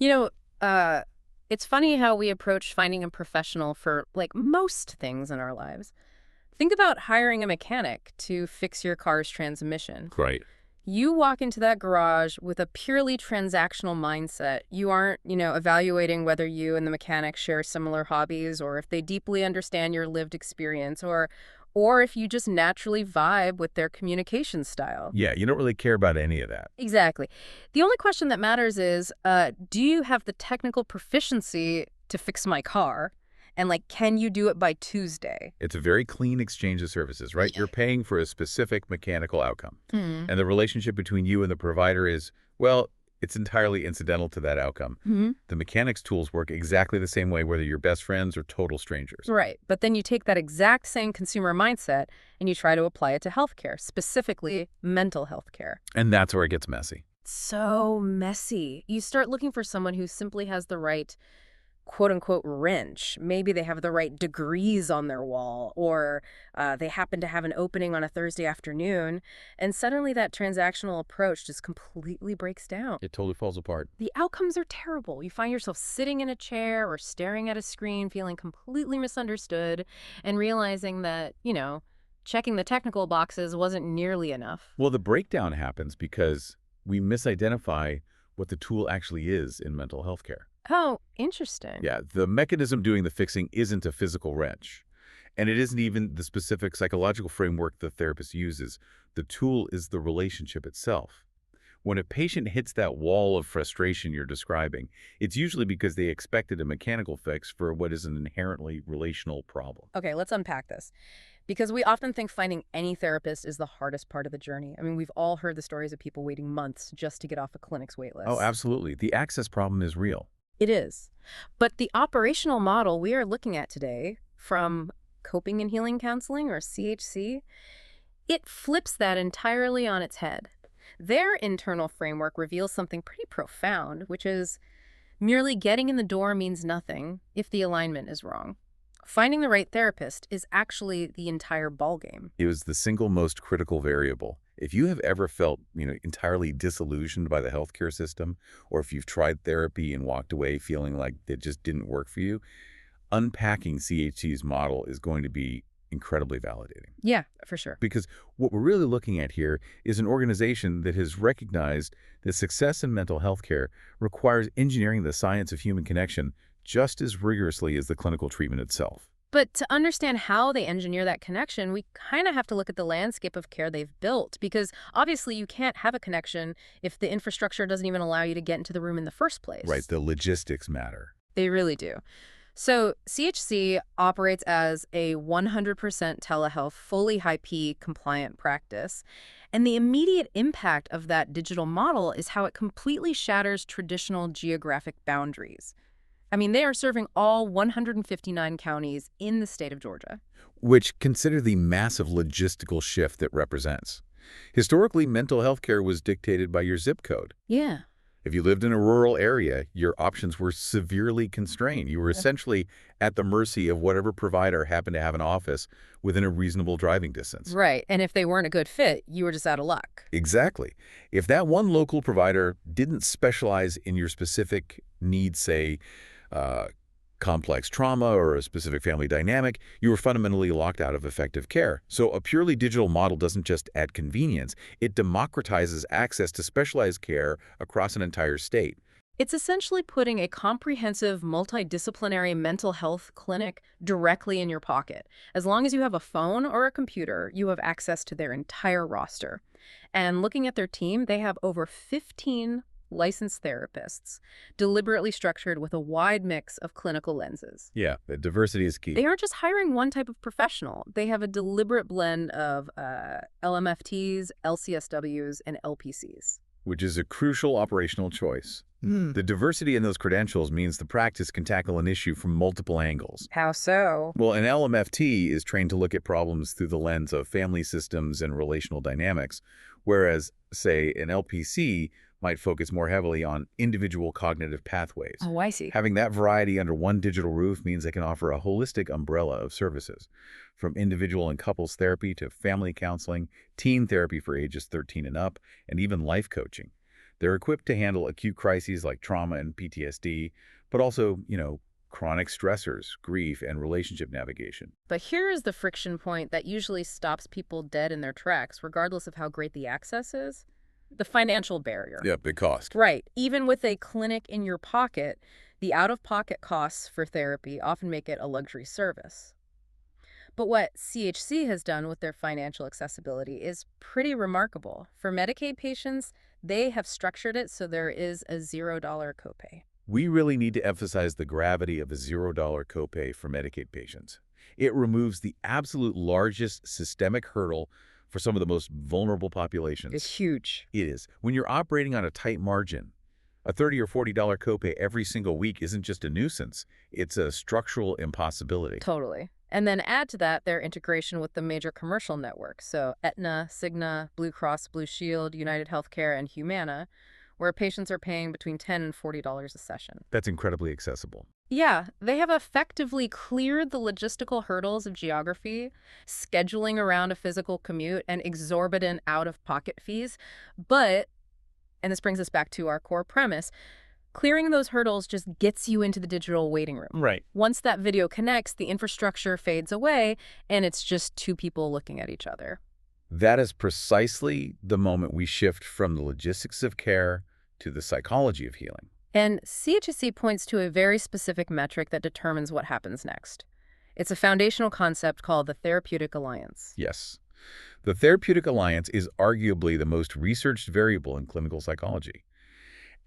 You know, uh, it's funny how we approach finding a professional for, like, most things in our lives. Think about hiring a mechanic to fix your car's transmission. Right. You walk into that garage with a purely transactional mindset. You aren't, evaluating whether you and the mechanic share similar hobbies or if they deeply understand your lived experience or if you just naturally vibe with their communication style. Yeah, you don't really care about any of that. Exactly. The only question that matters is, do you have the technical proficiency to fix my car? And, like, can you do it by Tuesday? It's a very clean exchange of services, right? Yeah. You're paying for a specific mechanical outcome. Hmm. And the relationship between you and the provider is, well, it's entirely incidental to that outcome. Hmm. The mechanic's tools work exactly the same way whether you're best friends or total strangers. Right. But then you take that exact same consumer mindset and you try to apply it to healthcare, specifically mental health care. And that's where it gets messy. So messy. You start looking for someone who simply has the right quote unquote wrench. Maybe they have the right degrees on their wall, or they happen to have an opening on a Thursday afternoon, and suddenly that transactional approach just completely breaks down. It totally falls apart. The outcomes are terrible. You find yourself sitting in a chair or staring at a screen, feeling completely misunderstood, and realizing that, checking the technical boxes wasn't nearly enough. Well, the breakdown happens because we misidentify what the tool actually is in mental health care. Oh, interesting. Yeah, the mechanism doing the fixing isn't a physical wrench. And it isn't even the specific psychological framework the therapist uses. The tool is the relationship itself. When a patient hits that wall of frustration you're describing, it's usually because they expected a mechanical fix for what is an inherently relational problem. Okay, let's unpack this. Because we often think finding any therapist is the hardest part of the journey. I mean, we've all heard the stories of people waiting months just to get off a clinic's wait Oh, list. absolutely. The access problem is real. It is. But the operational model we are looking at today, from coping and healing counseling, or CHC, it flips that entirely on its head. Their internal framework reveals something pretty profound, which is merely getting in the door means nothing if the alignment is wrong. Finding the right therapist is actually the entire ballgame. It was the single most critical variable. If you have ever felt, entirely disillusioned by the healthcare system, or if you've tried therapy and walked away feeling like it just didn't work for you, unpacking CHC's model is going to be incredibly validating. Yeah, for sure. Because what we're really looking at here is an organization that has recognized that success in mental health care requires engineering the science of human connection just as rigorously as the clinical treatment itself. But to understand how they engineer that connection, we kind of have to look at the landscape of care they've built, because obviously you can't have a connection if the infrastructure doesn't even allow you to get into the room in the first place. Right, the logistics matter. They really do. So CHC operates as a 100% telehealth, fully high-P compliant practice. And the immediate impact of that digital model is how it completely shatters traditional geographic boundaries. I mean, they are serving all 159 counties in the state of Georgia. Which consider the massive logistical shift that represents. Historically, mental health care was dictated by your zip code. Yeah. If you lived in a rural area, your options were severely constrained. You were essentially at the mercy of whatever provider happened to have an office within a reasonable driving distance. Right. And if they weren't a good fit, you were just out of luck. Exactly. If that one local provider didn't specialize in your specific needs, say, complex trauma or a specific family dynamic, you were fundamentally locked out of effective care. So a purely digital model doesn't just add convenience, it democratizes access to specialized care across an entire state. It's essentially putting a comprehensive, multidisciplinary mental health clinic directly in your pocket. As long as you have a phone or a computer, you have access to their entire roster. And looking at their team, they have over 15 licensed therapists, deliberately structured with a wide mix of clinical lenses. Yeah, the diversity is key. They aren't just hiring one type of professional. They have a deliberate blend of LMFTs, LCSWs, and LPCs. Which is a crucial operational choice. The diversity in those credentials means the practice can tackle an issue from multiple angles. How so? Well, an LMFT is trained to look at problems through the lens of family systems and relational dynamics, whereas, say, an LPC might focus more heavily on individual cognitive pathways. Oh, I see. Having that variety under one digital roof means they can offer a holistic umbrella of services, from individual and couples therapy to family counseling, teen therapy for ages 13 and up, and even life coaching. They're equipped to handle acute crises like trauma and PTSD, but also, chronic stressors, grief, and relationship navigation. But here is the friction point that usually stops people dead in their tracks, regardless of how great the access is: the financial barrier. Yeah, big cost. Right. Even with a clinic in your pocket, the out-of-pocket costs for therapy often make it a luxury service. But what CHC has done with their financial accessibility is pretty remarkable. For Medicaid patients, they have structured it so there is a $0 copay. We really need to emphasize the gravity of a $0 copay for Medicaid patients. It removes the absolute largest systemic hurdle for some of the most vulnerable populations. It's huge. It is. When you're operating on a tight margin, a $30 or $40 copay every single week isn't just a nuisance. It's a structural impossibility. Totally. And then add to that their integration with the major commercial networks, so Aetna, Cigna, Blue Cross Blue Shield, United Healthcare, and Humana, where patients are paying between $10 and $40 a session. That's incredibly accessible. Yeah, they have effectively cleared the logistical hurdles of geography, scheduling around a physical commute, and exorbitant out-of-pocket fees. But, and this brings us back to our core premise, clearing those hurdles just gets you into the digital waiting room. Right. Once that video connects, the infrastructure fades away, and it's just two people looking at each other. That is precisely the moment we shift from the logistics of care to the psychology of healing. And CHSC points to a very specific metric that determines what happens next. It's a foundational concept called the therapeutic alliance. Yes. The therapeutic alliance is arguably the most researched variable in clinical psychology.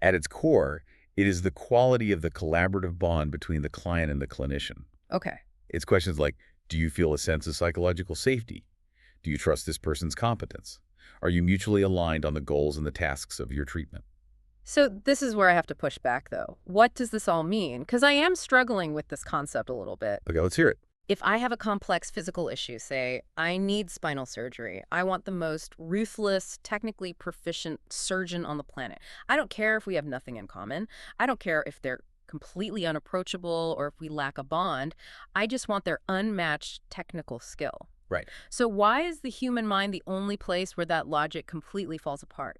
At its core, it is the quality of the collaborative bond between the client and the clinician. Okay. It's questions like, do you feel a sense of psychological safety? Do you trust this person's competence? Are you mutually aligned on the goals and the tasks of your treatment? So this is where I have to push back, though. What does this all mean? Because I am struggling with this concept a little bit. Okay, let's hear it. If I have a complex physical issue, say, I need spinal surgery, I want the most ruthless, technically proficient surgeon on the planet. I don't care if we have nothing in common. I don't care if they're completely unapproachable or if we lack a bond. I just want their unmatched technical skill. Right. So why is the human mind the only place where that logic completely falls apart?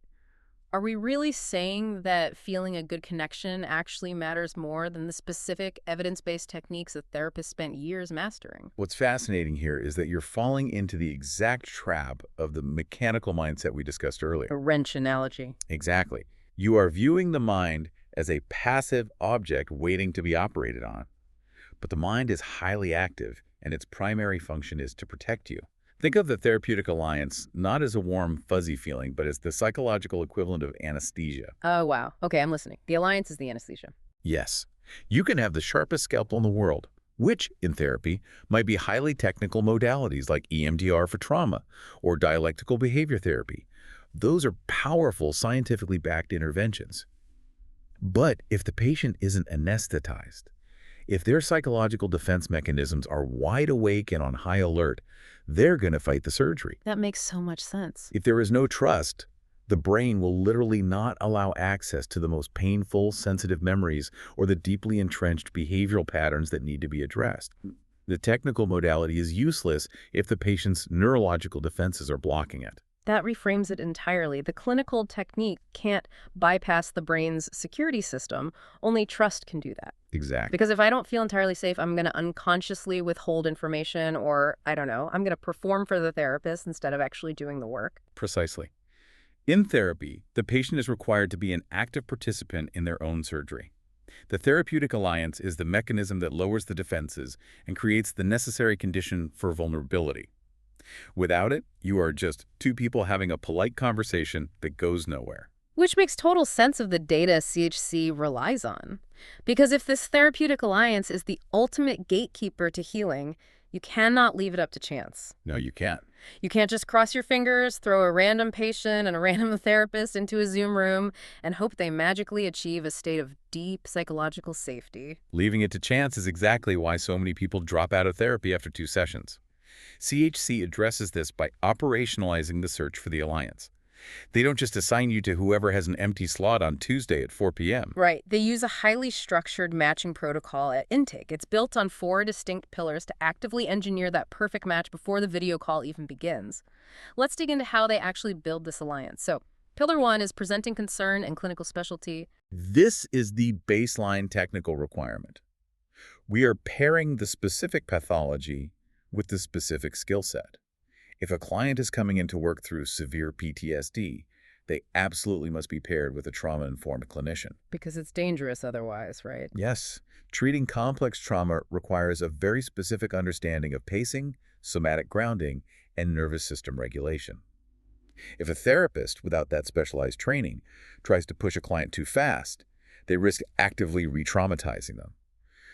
Are we really saying that feeling a good connection actually matters more than the specific evidence-based techniques a therapist spent years mastering? What's fascinating here is that you're falling into the exact trap of the mechanical mindset we discussed earlier. A wrench analogy. Exactly. You are viewing the mind as a passive object waiting to be operated on. But the mind is highly active, and its primary function is to protect you. Think of the therapeutic alliance not as a warm, fuzzy feeling, but as the psychological equivalent of anesthesia. Oh, wow. Okay, I'm listening. The alliance is the anesthesia. Yes, you can have the sharpest scalpel in the world, which, in therapy, might be highly technical modalities like EMDR for trauma or dialectical behavior therapy. Those are powerful, scientifically backed interventions. But if the patient isn't anesthetized, if their psychological defense mechanisms are wide awake and on high alert, they're going to fight the surgery. That makes so much sense. If there is no trust, the brain will literally not allow access to the most painful, sensitive memories or the deeply entrenched behavioral patterns that need to be addressed. The technical modality is useless if the patient's neurological defenses are blocking it. That reframes it entirely. The clinical technique can't bypass the brain's security system. Only trust can do that. Exactly. Because if I don't feel entirely safe, I'm going to unconsciously withhold information or, I don't know, I'm going to perform for the therapist instead of actually doing the work. Precisely. In therapy, the patient is required to be an active participant in their own surgery. The therapeutic alliance is the mechanism that lowers the defenses and creates the necessary condition for vulnerability. Without it, you are just two people having a polite conversation that goes nowhere. Which makes total sense of the data CHC relies on. Because if this therapeutic alliance is the ultimate gatekeeper to healing, you cannot leave it up to chance. No, you can't. You can't just cross your fingers, throw a random patient and a random therapist into a Zoom room, and hope they magically achieve a state of deep psychological safety. Leaving it to chance is exactly why so many people drop out of therapy after 2 sessions. CHC addresses this by operationalizing the search for the alliance. They don't just assign you to whoever has an empty slot on Tuesday at 4 p.m. Right. They use a highly structured matching protocol at intake. It's built on 4 distinct pillars to actively engineer that perfect match before the video call even begins. Let's dig into how they actually build this alliance. So, Pillar 1 is presenting concern and clinical specialty. This is the baseline technical requirement. We are pairing the specific pathology with the specific skill set. If a client is coming into work through severe PTSD, they absolutely must be paired with a trauma-informed clinician. Because it's dangerous otherwise, right? Yes, treating complex trauma requires a very specific understanding of pacing, somatic grounding, and nervous system regulation. If a therapist, without that specialized training, tries to push a client too fast, they risk actively re-traumatizing them.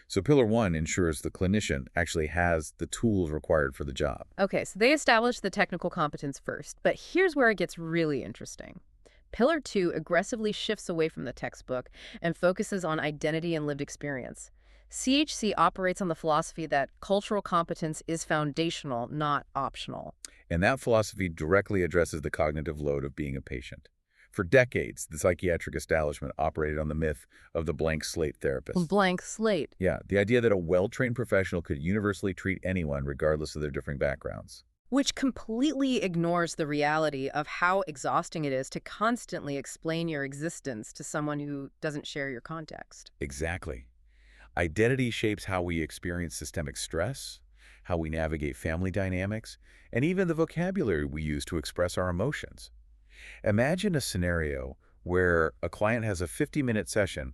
So Pillar 1 ensures the clinician actually has the tools required for the job. Okay, so they established the technical competence first, but here's where it gets really interesting. Pillar 2 aggressively shifts away from the textbook and focuses on identity and lived experience. CHC operates on the philosophy that cultural competence is foundational, not optional. And that philosophy directly addresses the cognitive load of being a patient. For decades, the psychiatric establishment operated on the myth of the blank slate therapist. Blank slate. Yeah, the idea that a well-trained professional could universally treat anyone regardless of their differing backgrounds. Which completely ignores the reality of how exhausting it is to constantly explain your existence to someone who doesn't share your context. Exactly. Identity shapes how we experience systemic stress, how we navigate family dynamics, and even the vocabulary we use to express our emotions. Imagine a scenario where a client has a 50-minute session,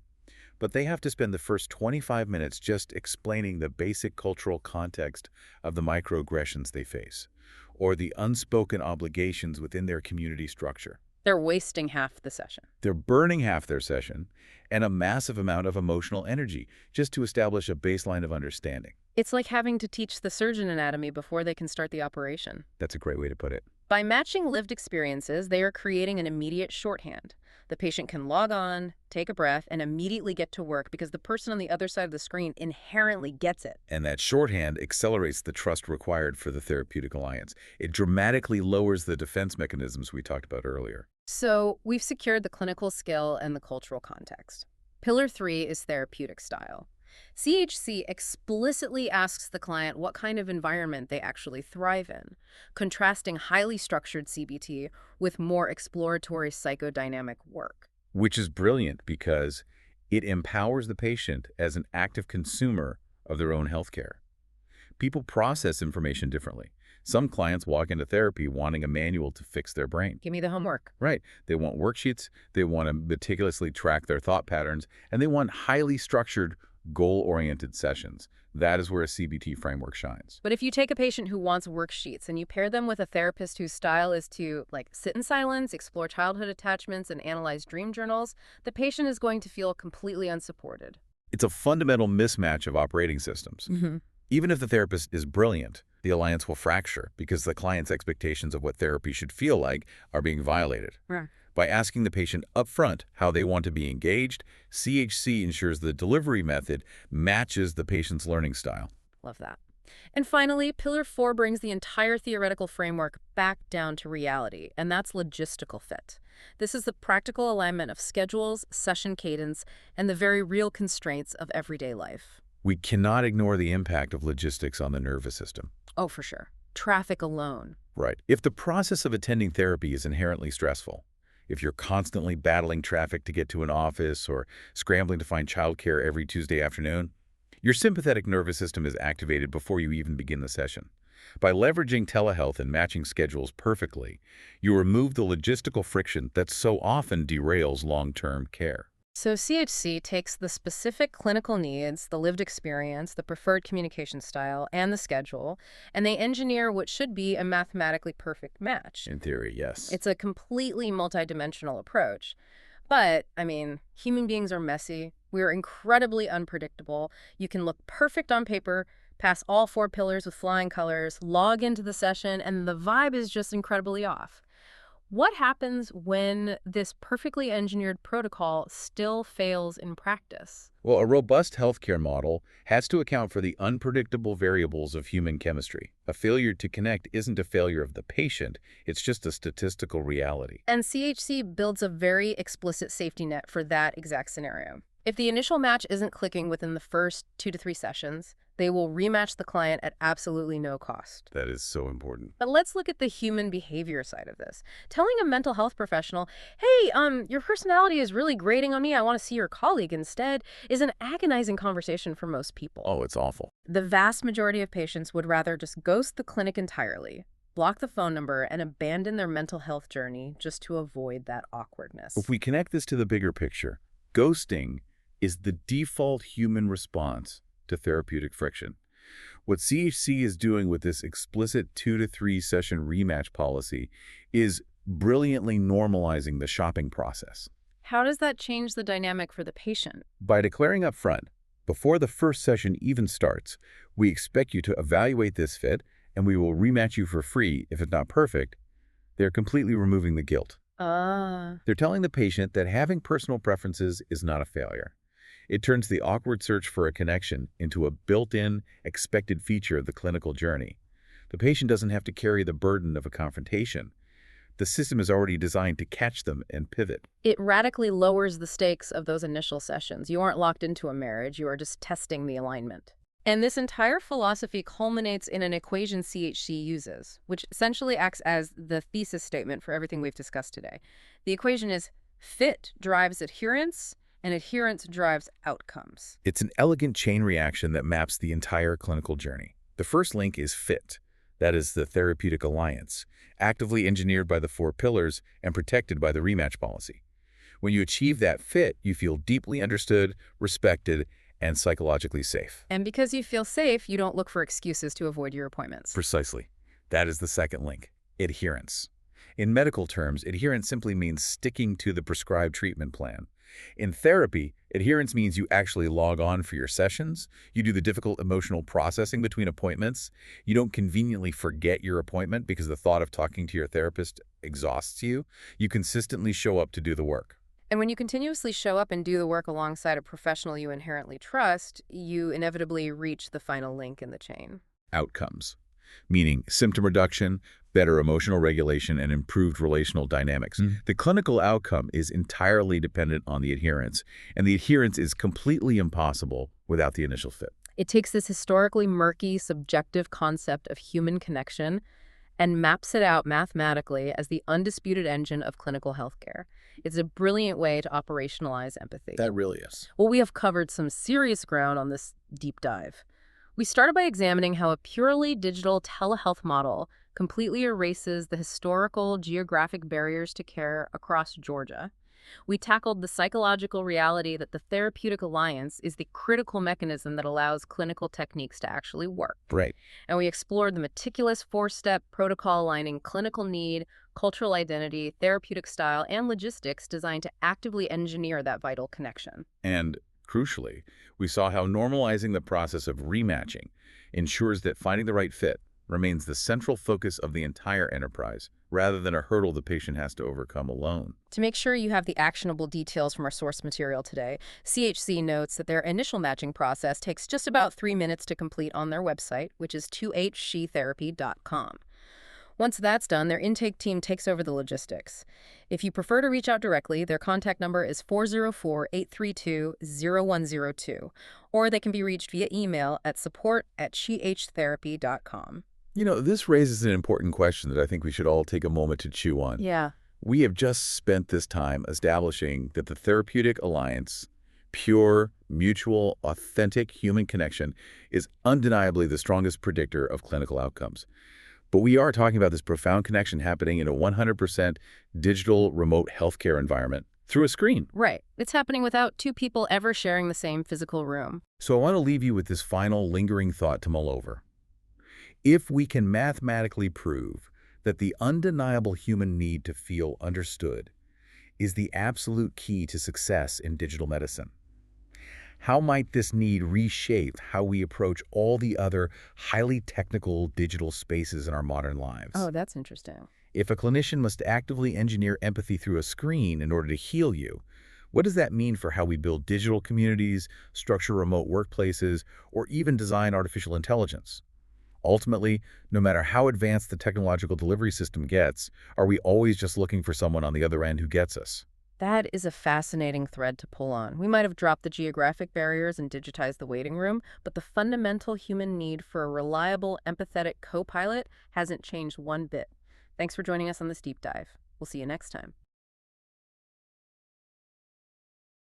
but they have to spend the first 25 minutes just explaining the basic cultural context of the microaggressions they face, or the unspoken obligations within their community structure. They're wasting half the session. They're burning half their session and a massive amount of emotional energy just to establish a baseline of understanding. It's like having to teach the surgeon anatomy before they can start the operation. That's a great way to put it. By matching lived experiences, they are creating an immediate shorthand. The patient can log on, take a breath, and immediately get to work because the person on the other side of the screen inherently gets it. And that shorthand accelerates the trust required for the therapeutic alliance. It dramatically lowers the defense mechanisms we talked about earlier. So we've secured the clinical skill and the cultural context. Pillar 3 is therapeutic style. CHC explicitly asks the client what kind of environment they actually thrive in, contrasting highly structured CBT with more exploratory psychodynamic work. Which is brilliant because it empowers the patient as an active consumer of their own healthcare. People process information differently. Some clients walk into therapy wanting a manual to fix their brain. Give me the homework. Right. They want worksheets, they want to meticulously track their thought patterns, and they want highly structured, goal-oriented sessions. That is where a CBT framework shines. But if you take a patient who wants worksheets and you pair them with a therapist whose style is to, sit in silence, explore childhood attachments, and analyze dream journals, the patient is going to feel completely unsupported. It's a fundamental mismatch of operating systems. Even if the therapist is brilliant, the alliance will fracture because the client's expectations of what therapy should feel like are being violated. Right. By asking the patient upfront how they want to be engaged, CHC ensures the delivery method matches the patient's learning style. Love that. And finally, Pillar 4 brings the entire theoretical framework back down to reality, and that's logistical fit. This is the practical alignment of schedules, session cadence, and the very real constraints of everyday life. We cannot ignore the impact of logistics on the nervous system. Oh, for sure. Traffic alone. Right. If the process of attending therapy is inherently stressful, if you're constantly battling traffic to get to an office or scrambling to find childcare every Tuesday afternoon, your sympathetic nervous system is activated before you even begin the session. By leveraging telehealth and matching schedules perfectly, you remove the logistical friction that so often derails long-term care. So CHC takes the specific clinical needs, the lived experience, the preferred communication style, and the schedule, and they engineer what should be a mathematically perfect match. In theory, yes. It's a completely multidimensional approach. But, human beings are messy. We're incredibly unpredictable. You can look perfect on paper, pass all 4 pillars with flying colors, log into the session, and the vibe is just incredibly off. What happens when this perfectly engineered protocol still fails in practice? Well, a robust healthcare model has to account for the unpredictable variables of human chemistry. A failure to connect isn't a failure of the patient, it's just a statistical reality. And CHC builds a very explicit safety net for that exact scenario. If the initial match isn't clicking within the first 2 to 3 sessions, they will rematch the client at absolutely no cost. That is so important. But let's look at the human behavior side of this. Telling a mental health professional, hey, your personality is really grating on me, I want to see your colleague instead, is an agonizing conversation for most people. Oh, it's awful. The vast majority of patients would rather just ghost the clinic entirely, block the phone number, and abandon their mental health journey just to avoid that awkwardness. If we connect this to the bigger picture, ghosting is the default human response to therapeutic friction. What CHC is doing with this explicit 2 to 3 session rematch policy is brilliantly normalizing the shopping process. How does that change the dynamic for the patient? By declaring up front, before the first session even starts, we expect you to evaluate this fit, and we will rematch you for free if it's not perfect, they're completely removing the guilt. They're telling the patient that having personal preferences is not a failure. It turns the awkward search for a connection into a built-in, expected feature of the clinical journey. The patient doesn't have to carry the burden of a confrontation. The system is already designed to catch them and pivot. It radically lowers the stakes of those initial sessions. You aren't locked into a marriage, you are just testing the alignment. And this entire philosophy culminates in an equation CHC uses, which essentially acts as the thesis statement for everything we've discussed today. The equation is fit drives adherence, and adherence drives outcomes. It's an elegant chain reaction that maps the entire clinical journey. The first link is fit. That is the therapeutic alliance, actively engineered by the 4 pillars and protected by the rematch policy. When you achieve that fit, you feel deeply understood, respected, and psychologically safe. And because you feel safe, you don't look for excuses to avoid your appointments. Precisely. That is the second link, adherence. In medical terms, adherence simply means sticking to the prescribed treatment plan. In therapy, adherence means you actually log on for your sessions, you do the difficult emotional processing between appointments, you don't conveniently forget your appointment because the thought of talking to your therapist exhausts you, you consistently show up to do the work. And when you continuously show up and do the work alongside a professional you inherently trust, you inevitably reach the final link in the chain. Outcomes, meaning symptom reduction, better emotional regulation, and improved relational dynamics. The clinical outcome is entirely dependent on the adherence, and the adherence is completely impossible without the initial fit. It takes this historically murky, subjective concept of human connection and maps it out mathematically as the undisputed engine of clinical healthcare. It's a brilliant way to operationalize empathy. That really is. Well, we have covered some serious ground on this deep dive. We started by examining how a purely digital telehealth model completely erases the historical geographic barriers to care across Georgia. We tackled the psychological reality that the therapeutic alliance is the critical mechanism that allows clinical techniques to actually work. Right. And we explored the meticulous 4-step protocol aligning clinical need, cultural identity, therapeutic style, and logistics designed to actively engineer that vital connection. And crucially, we saw how normalizing the process of rematching ensures that finding the right fit remains the central focus of the entire enterprise, rather than a hurdle the patient has to overcome alone. To make sure you have the actionable details from our source material today, CHC notes that their initial matching process takes just about 3 minutes to complete on their website, which is 2hshetherapy.com. Once that's done, their intake team takes over the logistics. If you prefer to reach out directly, their contact number is 404-832-0102, or they can be reached via email at support@shehtherapy.com. You know, this raises an important question that I think we should all take a moment to chew on. Yeah. We have just spent this time establishing that the therapeutic alliance, pure, mutual, authentic human connection, is undeniably the strongest predictor of clinical outcomes. But we are talking about this profound connection happening in a 100% digital remote healthcare environment through a screen. Right. It's happening without 2 people ever sharing the same physical room. So I want to leave you with this final lingering thought to mull over. If we can mathematically prove that the undeniable human need to feel understood is the absolute key to success in digital medicine, how might this need reshape how we approach all the other highly technical digital spaces in our modern lives? Oh, that's interesting. If a clinician must actively engineer empathy through a screen in order to heal you, what does that mean for how we build digital communities, structure remote workplaces, or even design artificial intelligence? Ultimately, no matter how advanced the technological delivery system gets, are we always just looking for someone on the other end who gets us? That is a fascinating thread to pull on. We might have dropped the geographic barriers and digitized the waiting room, but the fundamental human need for a reliable, empathetic co pilot hasn't changed one bit. Thanks for joining us on this deep dive. We'll see you next time.